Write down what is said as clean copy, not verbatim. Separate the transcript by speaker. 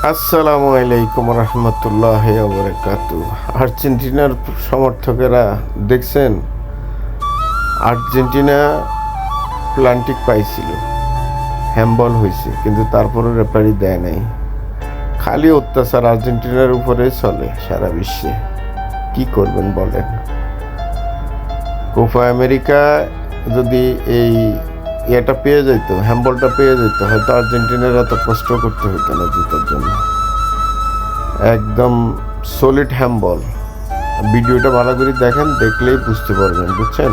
Speaker 1: আসসালামু আলাইকুম রহমতুল্লাহ বারাকাতু। আর্জেন্টিনার সমর্থকেরা দেখছেন, আর্জেন্টিনা প্লান্টিক পাইছিল, হ্যাম্বল হয়েছে, কিন্তু তারপরও রেফারি দেয় নাই। খালি অত্যাচার আর্জেন্টিনার উপরে চলে সারা বিশ্বে। কি করবেন বলেন? কোপা আমেরিকা যদি এই এটা পেয়ে যেত, হ্যাম্বলটা পেয়ে যেত, হয়তো আর্জেন্টিনার এত কষ্ট করতে হতো না জেতার জন্য। একদম সলিড হ্যাম্বল। ভিডিওটা ভালো করে দেখেন, দেখলেই বুঝতে পারবেন, বুঝছেন?